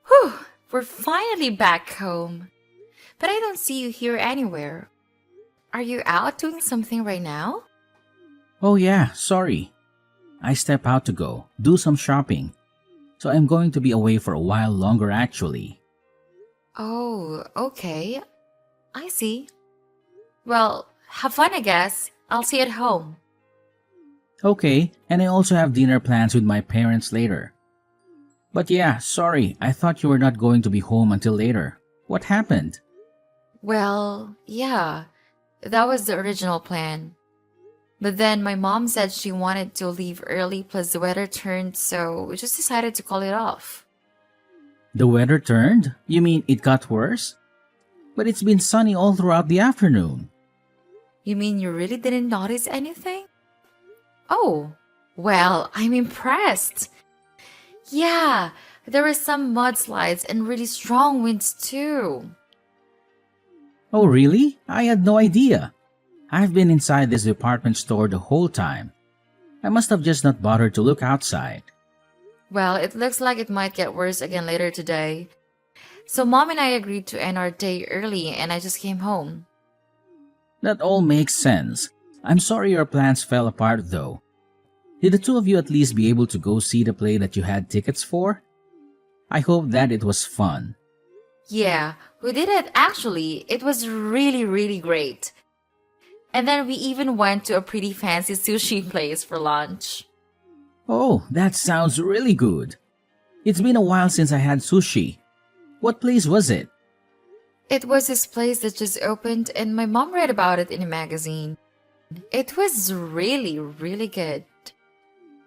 Whew, we're finally back home. But I don't see you here anywhere. Are you out doing something right now? Oh yeah, sorry. I step out to go, do some shopping. So I'm going to be away for a while longer actually. Oh, okay. I see. Well, have fun, I guess. I'll see you at home. Okay, and I also have dinner plans with my parents later. But yeah, sorry, I thought you were not going to be home until later. What happened? Well, yeah, that was the original plan. But then my mom said she wanted to leave early, plus the weather turned, so we just decided to call it off. The weather turned? You mean it got worse? But it's been sunny all throughout the afternoon. You mean you really didn't notice anything? Oh, well, I'm impressed. Yeah, there were some mudslides and really strong winds too. Oh really? I had no idea. I've been inside this department store the whole time. I must have just not bothered to look outside. Well, it looks like it might get worse again later today. So mom and I agreed to end our day early and I just came home. That all makes sense. I'm sorry your plans fell apart though. Did the two of you at least be able to go see the play that you had tickets for? I hope that it was fun. Yeah, we did it actually. It was really, really great. And then we even went to a pretty fancy sushi place for lunch. Oh, that sounds really good. It's been a while since I had sushi. What place was it? It was this place that just opened and my mom read about it in a magazine. It was really, really good.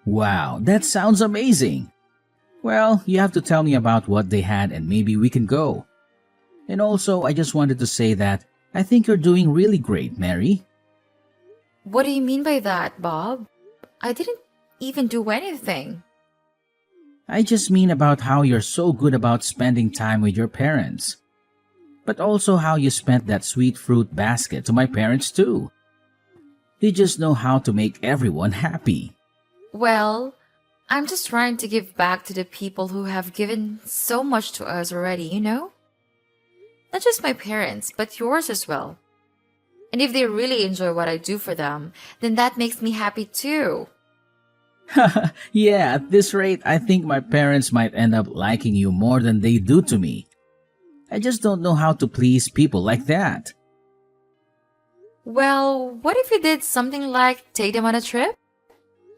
Wow, that sounds amazing. Well, you have to tell me about what they had and maybe we can go. And also, I just wanted to say that I think you're doing really great, Mary. What do you mean by that, Bob? I didn't even do anything. I just mean about how you're so good about spending time with your parents. But also how you spent that sweet fruit basket to my parents too. You just know how to make everyone happy. Well, I'm just trying to give back to the people who have given so much to us already, you know? Not just my parents, but yours as well. And if they really enjoy what I do for them, then that makes me happy too. Yeah, at this rate, I think my parents might end up liking you more than they do to me. I just don't know how to please people like that. Well, what if you did something like take them on a trip?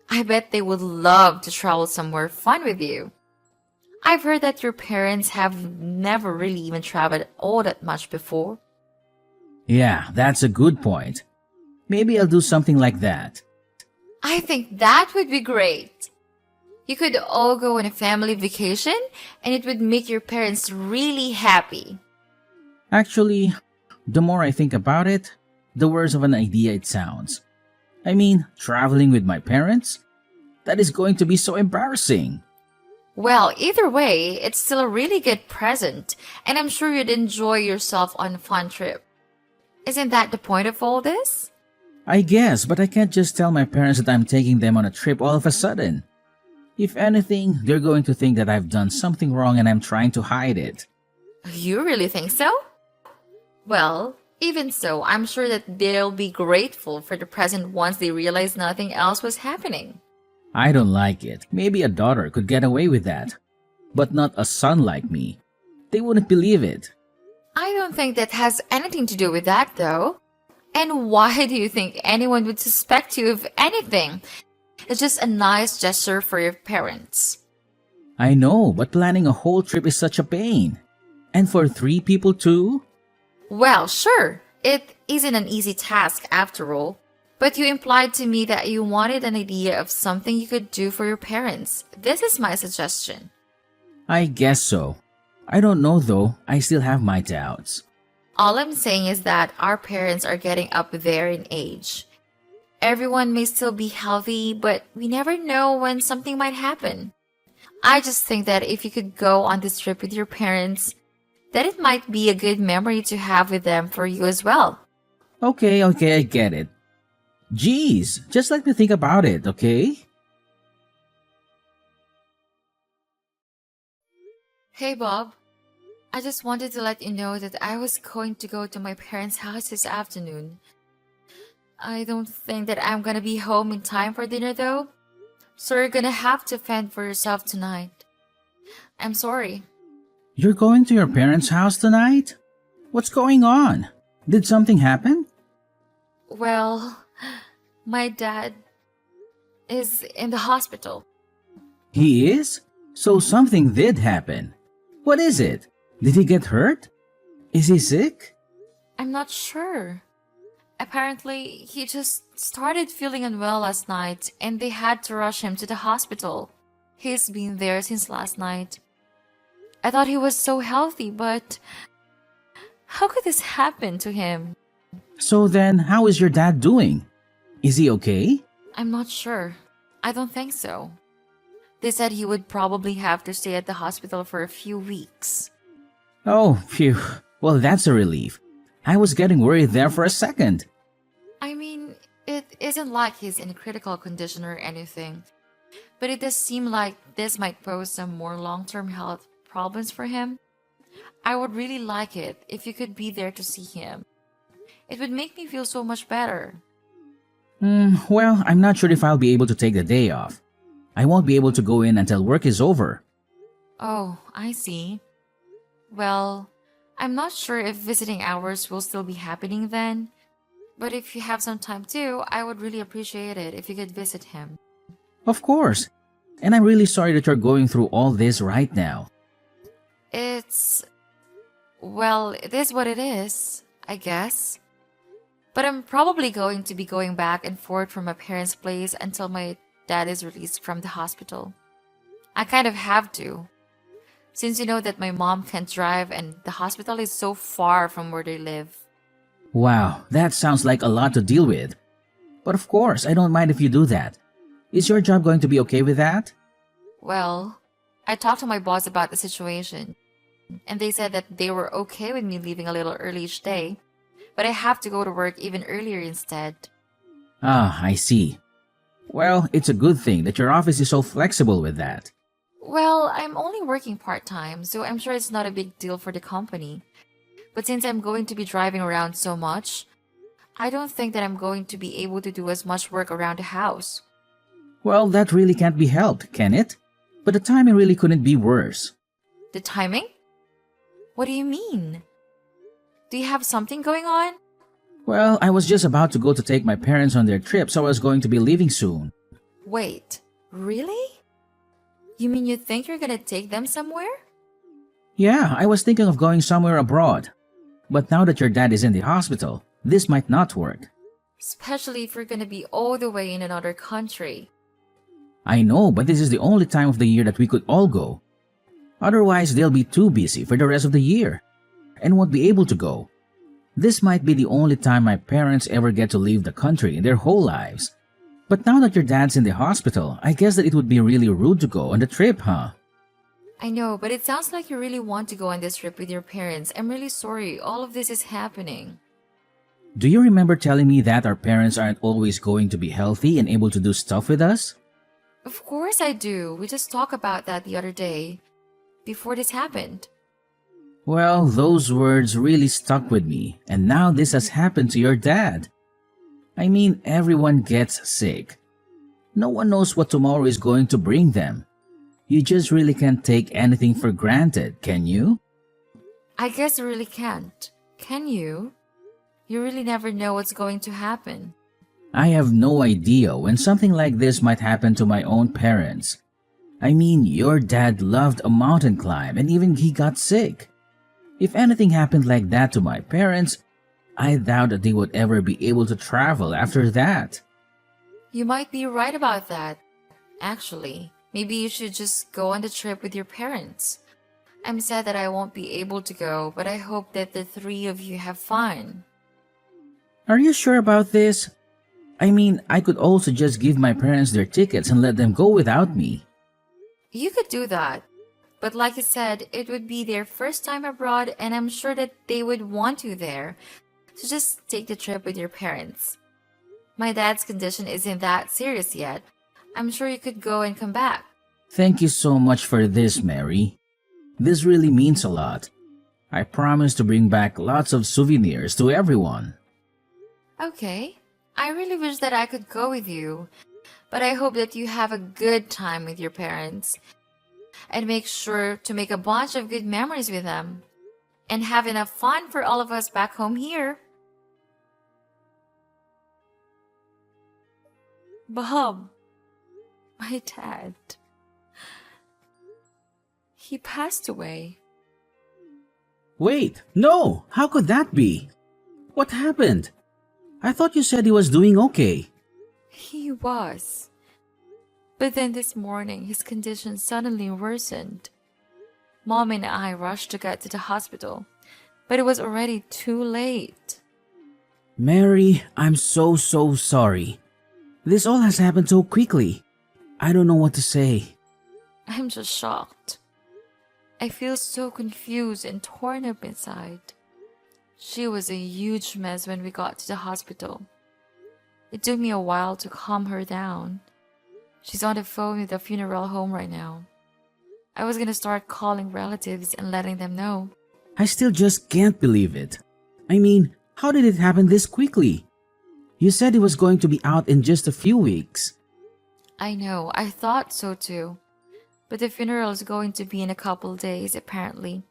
I bet they would love to travel somewhere fun with you. I've heard that your parents have never really even traveled all that much before. Yeah, that's a good point. Maybe I'll do something like that. I think that would be great. You could all go on a family vacation and it would make your parents really happy. Actually, the more I think about it, the worse of an idea it sounds. I mean, traveling with my parents? That is going to be so embarrassing. Well, either way, it's still a really good present, and I'm sure you'd enjoy yourself on a fun trip. Isn't that the point of all this? I guess, but I can't just tell my parents that I'm taking them on a trip all of a sudden. If anything, they're going to think that I've done something wrong and I'm trying to hide it. You really think so? Well, even so, I'm sure that they'll be grateful for the present once they realize nothing else was happening. I don't like it. Maybe a daughter could get away with that. But not a son like me. They wouldn't believe it. I don't think that has anything to do with that, though. And why do you think anyone would suspect you of anything? It's just a nice gesture for your parents. I know, but planning a whole trip is such a pain. And for 3 people too? Well, sure, it isn't an easy task after all. But you implied to me that you wanted an idea of something you could do for your parents. This is my suggestion. I guess so. I don't know though. I still have my doubts. All I'm saying is that our parents are getting up there in age. Everyone may still be healthy, but we never know when something might happen. I just think that if you could go on this trip with your parents, that it might be a good memory to have with them for you as well. Okay, I get it. Geez, just let me think about it, okay? Hey, Bob. I just wanted to let you know that I was going to go to my parents' house this afternoon. I don't think that I'm gonna be home in time for dinner though, so you're gonna have to fend for yourself tonight. I'm sorry. You're going to your parents' house tonight? What's going on? Did something happen? Well, my dad is in the hospital. He is? So something did happen. What is it? Did he get hurt? Is he sick? I'm not sure. Apparently, he just started feeling unwell last night and they had to rush him to the hospital. He's been there since last night. I thought he was so healthy, but how could this happen to him? So then, how is your dad doing? Is he okay? I'm not sure. I don't think so. They said he would probably have to stay at the hospital for a few weeks. Oh, phew. Well, that's a relief. I was getting worried there for a second. I mean, it isn't like he's in critical condition or anything, but it does seem like this might pose some more long-term health problems for him. I would really like it if you could be there to see him. It would make me feel so much better. Well, I'm not sure if I'll be able to take the day off. I won't be able to go in until work is over. Oh, I see. Well, I'm not sure if visiting hours will still be happening then, but if you have some time too, I would really appreciate it if you could visit him. Of course. And I'm really sorry that you're going through all this right now. Well, it is what it is, I guess. But I'm probably going to be going back and forth from my parents' place until my dad is released from the hospital. I kind of have to, since you know that my mom can't drive and the hospital is so far from where they live. Wow, that sounds like a lot to deal with. But of course, I don't mind if you do that. Is your job going to be okay with that? Well, I talked to my boss about the situation, and they said that they were okay with me leaving a little early each day, but I have to go to work even earlier instead. Ah, I see. Well, it's a good thing that your office is so flexible with that. Well, I'm only working part-time, so I'm sure it's not a big deal for the company. But since I'm going to be driving around so much, I don't think that I'm going to be able to do as much work around the house. Well, that really can't be helped, can it? But the timing really couldn't be worse. The timing? What do you mean? Do you have something going on? Well, I was just about to go to take my parents on their trip, so I was going to be leaving soon. Wait, really? You mean you think you're gonna take them somewhere? Yeah, I was thinking of going somewhere abroad. But now that your dad is in the hospital, this might not work. Especially if you're gonna be all the way in another country. I know, but this is the only time of the year that we could all go. Otherwise, they'll be too busy for the rest of the year and won't be able to go. This might be the only time my parents ever get to leave the country in their whole lives. But now that your dad's in the hospital, I guess that it would be really rude to go on the trip, huh? I know, but it sounds like you really want to go on this trip with your parents. I'm really sorry all of this is happening. Do you remember telling me that our parents aren't always going to be healthy and able to do stuff with us? Of course I do. We just talked about that the other day, before this happened. Well, those words really stuck with me, and now this has happened to your dad. I mean, everyone gets sick. No one knows what tomorrow is going to bring them. You just really can't take anything for granted, can you? I guess you really can't. Can you? You really never know what's going to happen. I have no idea when something like this might happen to my own parents. I mean, your dad loved a mountain climb and even he got sick. If anything happened like that to my parents, I doubt that they would ever be able to travel after that. You might be right about that. Actually, maybe you should just go on the trip with your parents. I'm sad that I won't be able to go, but I hope that the three of you have fun. Are you sure about this? I mean, I could also just give my parents their tickets and let them go without me. You could do that. But like I said, it would be their first time abroad and I'm sure that they would want you there. So just take the trip with your parents. My dad's condition isn't that serious yet. I'm sure you could go and come back. Thank you so much for this, Mary. This really means a lot. I promise to bring back lots of souvenirs to everyone. Okay. I really wish that I could go with you, but I hope that you have a good time with your parents and make sure to make a bunch of good memories with them and have enough fun for all of us back home here. Bob, my dad, he passed away. Wait, no! How could that be? What happened? I thought you said he was doing okay. He was. But then this morning, his condition suddenly worsened. Mom and I rushed to get to the hospital, but it was already too late. Mary, I'm so sorry. This all has happened so quickly. I don't know what to say. I'm just shocked. I feel so confused and torn up inside. She was a huge mess when we got to the hospital. It took me a while to calm her down. She's on the phone with the funeral home right now. I was gonna start calling relatives and letting them know. I still just can't believe it. I mean, how did it happen this quickly? You said he was going to be out in just a few weeks. I know, I thought so too. But the funeral is going to be in a couple days, apparently.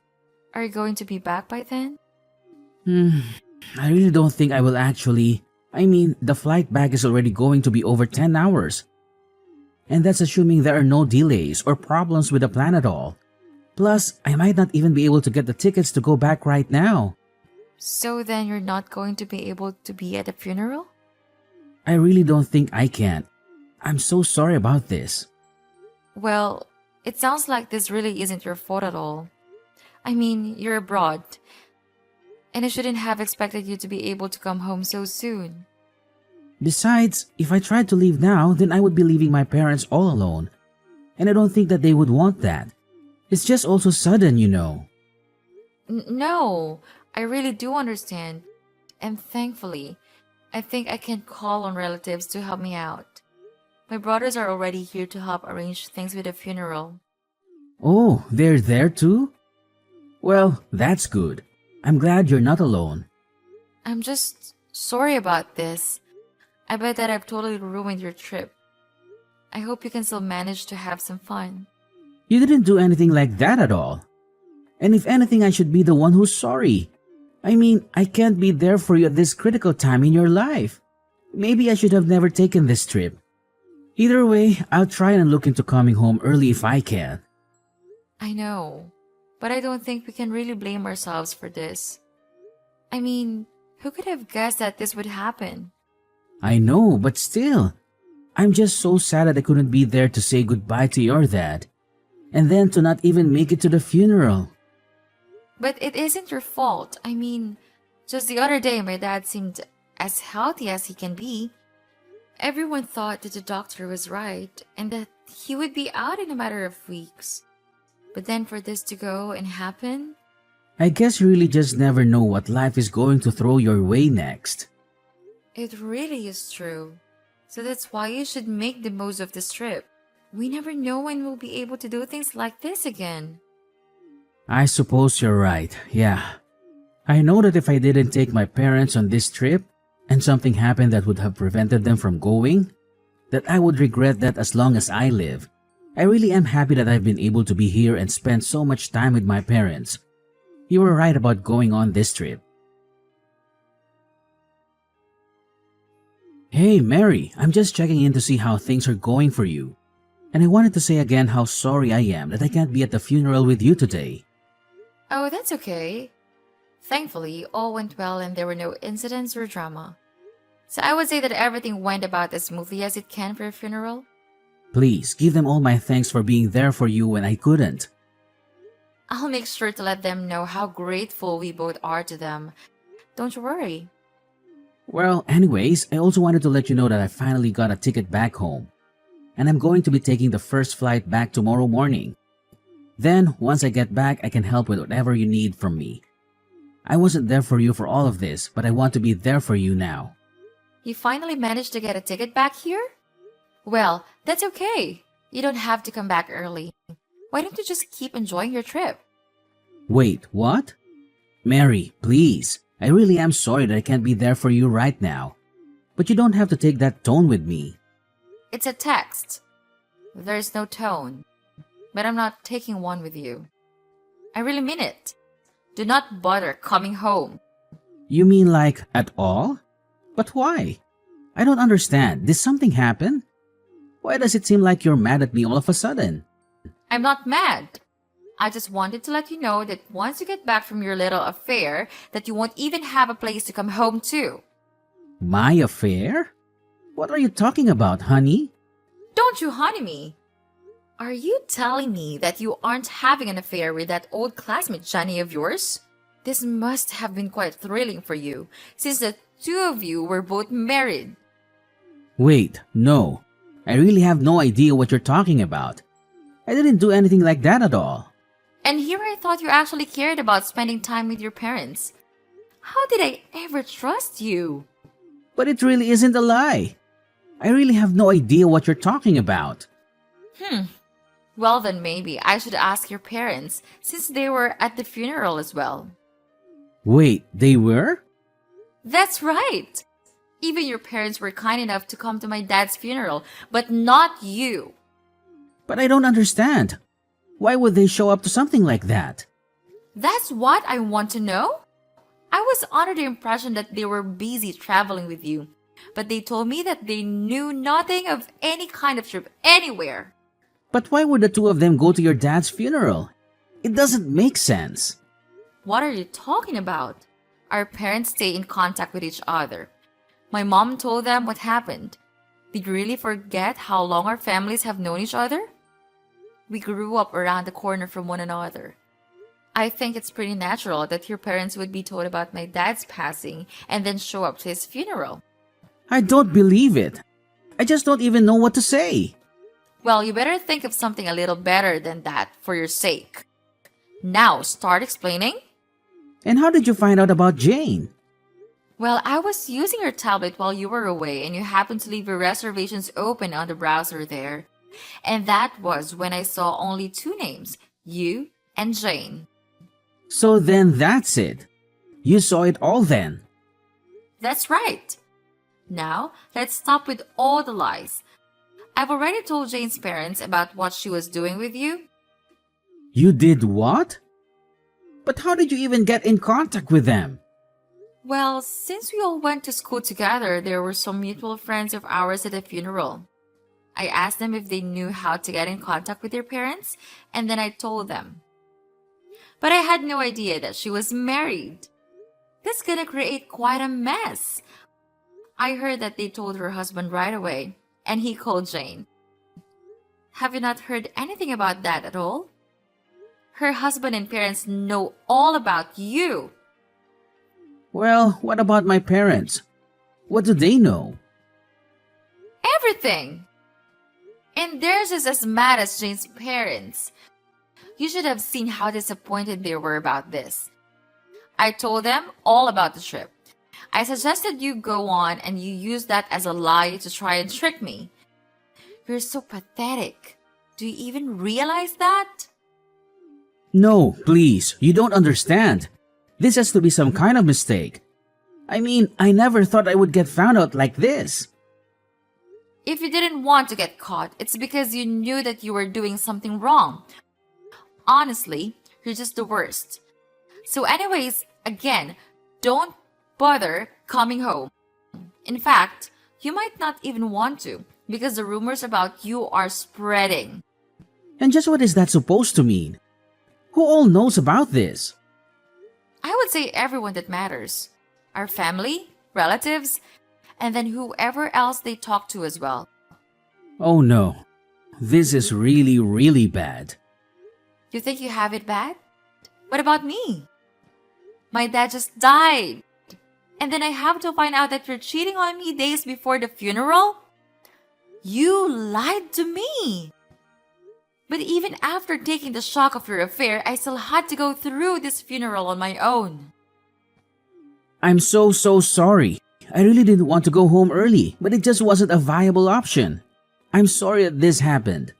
Are you going to be back by then? I really don't think I will actually. I mean, the flight back is already going to be over 10 hours. And that's assuming there are no delays or problems with the plan at all. Plus, I might not even be able to get the tickets to go back right now. So then you're not going to be able to be at the funeral? I really don't think I can. I'm so sorry about this. Well, it sounds like this really isn't your fault at all. I mean, you're abroad. And I shouldn't have expected you to be able to come home so soon. Besides, if I tried to leave now, then I would be leaving my parents all alone. And I don't think that they would want that. It's just also sudden, you know. No, I really do understand. And thankfully, I think I can call on relatives to help me out. My brothers are already here to help arrange things with the funeral. Oh, they're there too? Well, that's good. I'm glad you're not alone. I'm just sorry about this. I bet that I've totally ruined your trip. I hope you can still manage to have some fun. You didn't do anything like that at all. And if anything, I should be the one who's sorry. I mean, I can't be there for you at this critical time in your life. Maybe I should have never taken this trip. Either way, I'll try and look into coming home early if I can. I know, but I don't think we can really blame ourselves for this. I mean, who could have guessed that this would happen? I know, but still. I'm just so sad that I couldn't be there to say goodbye to your dad. And then to not even make it to the funeral. But it isn't your fault. I mean, just the other day my dad seemed as healthy as he can be. Everyone thought that the doctor was right and that he would be out in a matter of weeks. But then for this to go and happen? I guess you really just never know what life is going to throw your way next. It really is true. So that's why you should make the most of this trip. We never know when we'll be able to do things like this again. I suppose you're right, yeah. I know that if I didn't take my parents on this trip, and something happened that would have prevented them from going, that I would regret that as long as I live. I really am happy that I've been able to be here and spend so much time with my parents. You were right about going on this trip. Hey Mary, I'm just checking in to see how things are going for you. And I wanted to say again how sorry I am that I can't be at the funeral with you today. Oh, that's okay. Thankfully, all went well and there were no incidents or drama. So I would say that everything went about as smoothly as it can for a funeral. Please, give them all my thanks for being there for you when I couldn't. I'll make sure to let them know how grateful we both are to them. Don't you worry. Well, anyways, I also wanted to let you know that I finally got a ticket back home. And I'm going to be taking the first flight back tomorrow morning. Then, once I get back, I can help with whatever you need from me. I wasn't there for you for all of this, but I want to be there for you now. You finally managed to get a ticket back here? Well, that's okay. You don't have to come back early. Why don't you just keep enjoying your trip? Wait, what? Mary, please. I really am sorry that I can't be there for you right now. But you don't have to take that tone with me. It's a text. There's no tone. But I'm not taking one with you. I really mean it. Do not bother coming home. You mean like at all? But why? I don't understand. Did something happen? Why does it seem like you're mad at me all of a sudden? I'm not mad. I just wanted to let you know that once you get back from your little affair, that you won't even have a place to come home to. My affair? What are you talking about, honey? Don't you honey me. Are you telling me that you aren't having an affair with that old classmate Johnny of yours? This must have been quite thrilling for you, since the two of you were both married. Wait, no. I really have no idea what you're talking about. I didn't do anything like that at all. And here I thought you actually cared about spending time with your parents. How did I ever trust you? But it really isn't a lie. I really have no idea what you're talking about. Well, then maybe I should ask your parents, since they were at the funeral as well. Wait, they were? That's right. Even your parents were kind enough to come to my dad's funeral, but not you. But I don't understand. Why would they show up to something like that? That's what I want to know. I was under the impression that they were busy traveling with you, but they told me that they knew nothing of any kind of trip anywhere. But why would the two of them go to your dad's funeral? It doesn't make sense. What are you talking about? Our parents stay in contact with each other. My mom told them what happened. Did you really forget how long our families have known each other? We grew up around the corner from one another. I think it's pretty natural that your parents would be told about my dad's passing and then show up to his funeral. I don't believe it. I just don't even know what to say. Well, you better think of something a little better than that for your sake. Now, start explaining. And how did you find out about Jane? Well, I was using your tablet while you were away and you happened to leave your reservations open on the browser there. And that was when I saw only two names, you and Jane. So then that's it. You saw it all then. That's right. Now, let's stop with all the lies. I've already told Jane's parents about what she was doing with you. You did what? But how did you even get in contact with them? Well, since we all went to school together, there were some mutual friends of ours at the funeral. I asked them if they knew how to get in contact with their parents, and then I told them. But I had no idea that she was married. That's gonna create quite a mess. I heard that they told her husband right away, and he called Jane. Have you not heard anything about that at all? Her husband and parents know all about you. Well, what about my parents? What do they know? Everything! And theirs is as mad as Jane's parents. You should have seen how disappointed they were about this. I told them all about the trip. I suggested you go on and you use that as a lie to try and trick me. You're so pathetic. Do you even realize that? No, please, you don't understand. This has to be some kind of mistake. I mean, I never thought I would get found out like this. If you didn't want to get caught, it's because you knew that you were doing something wrong. Honestly, you're just the worst. So anyways, again, don't bother coming home. In fact, you might not even want to because the rumors about you are spreading. And just what is that supposed to mean? Who all knows about this? I would say everyone that matters. Our family, relatives, and then whoever else they talk to as well. Oh no, this is really, really bad. You think you have it bad? What about me? My dad just died. And then I have to find out that you're cheating on me days before the funeral? You lied to me. But even after taking the shock of your affair, I still had to go through this funeral on my own. I'm so sorry. I really didn't want to go home early, but it just wasn't a viable option. I'm sorry that this happened.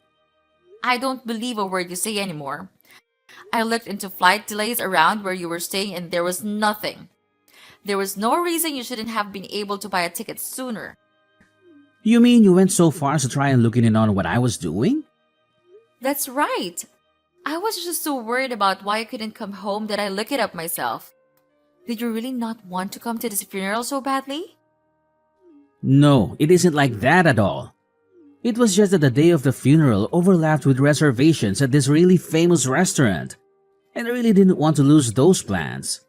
I don't believe a word you say anymore. I looked into flight delays around where you were staying and there was nothing. There was no reason you shouldn't have been able to buy a ticket sooner. You mean you went so far as to try and looking in on what I was doing? That's right. I was just so worried about why I couldn't come home that I looked it up myself. Did you really not want to come to this funeral so badly? No, it isn't like that at all. It was just that the day of the funeral overlapped with reservations at this really famous restaurant, and I really didn't want to lose those plans.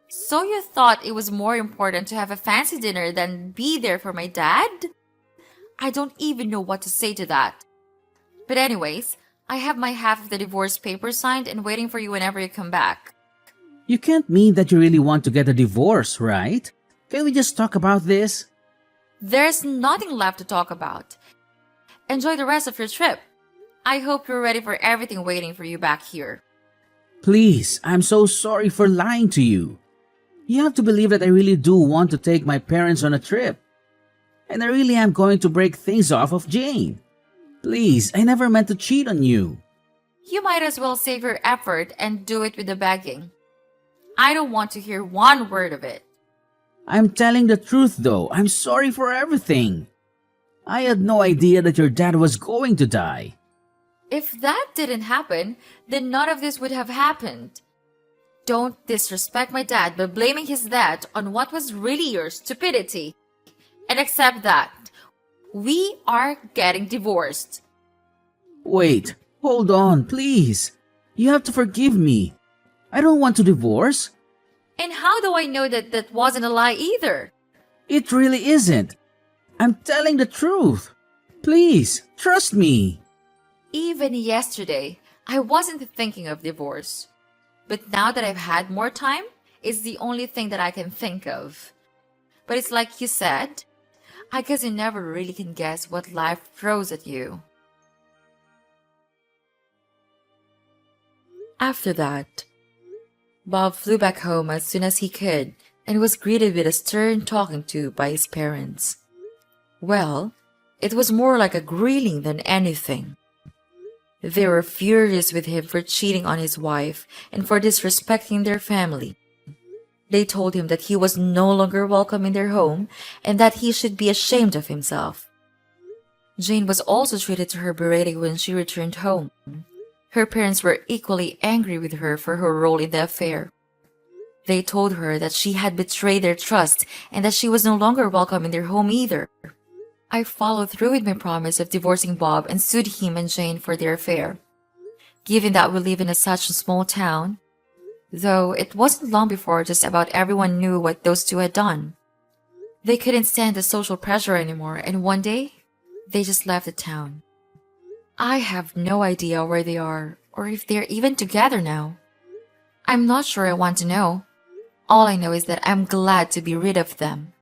So you thought it was more important to have a fancy dinner than be there for my dad? I don't even know what to say to that. But anyways, I have my half of the divorce papers signed and waiting for you whenever you come back. You can't mean that you really want to get a divorce, right? Can we just talk about this? There's nothing left to talk about. Enjoy the rest of your trip. I hope you're ready for everything waiting for you back here. Please, I'm so sorry for lying to you. You have to believe that I really do want to take my parents on a trip. And I really am going to break things off of Jane. Please, I never meant to cheat on you. You might as well save your effort and do it with the begging. I don't want to hear one word of it. I'm telling the truth though. I'm sorry for everything. I had no idea that your dad was going to die. If that didn't happen, then none of this would have happened. Don't disrespect my dad by blaming his death on what was really your stupidity. And accept that we are getting divorced. Wait, hold on, please. You have to forgive me. I don't want to divorce. And how do I know that that wasn't a lie either? It really isn't. I'm telling the truth. Please, trust me. Even yesterday, I wasn't thinking of divorce. But now that I've had more time, it's the only thing that I can think of. But it's like you said, I guess you never really can guess what life throws at you. After that, Bob flew back home as soon as he could and was greeted with a stern talking to by his parents. Well, it was more like a grilling than anything. They were furious with him for cheating on his wife and for disrespecting their family. They told him that he was no longer welcome in their home and that he should be ashamed of himself. Jane was also treated to her berating when she returned home. Her parents were equally angry with her for her role in the affair. They told her that she had betrayed their trust and that she was no longer welcome in their home either. I followed through with my promise of divorcing Bob and sued him and Jane for their affair. Given that we live in such a small town, though it wasn't long before just about everyone knew what those two had done. They couldn't stand the social pressure anymore, and one day, they just left the town. I have no idea where they are, or if they're even together now. I'm not sure I want to know. All I know is that I'm glad to be rid of them.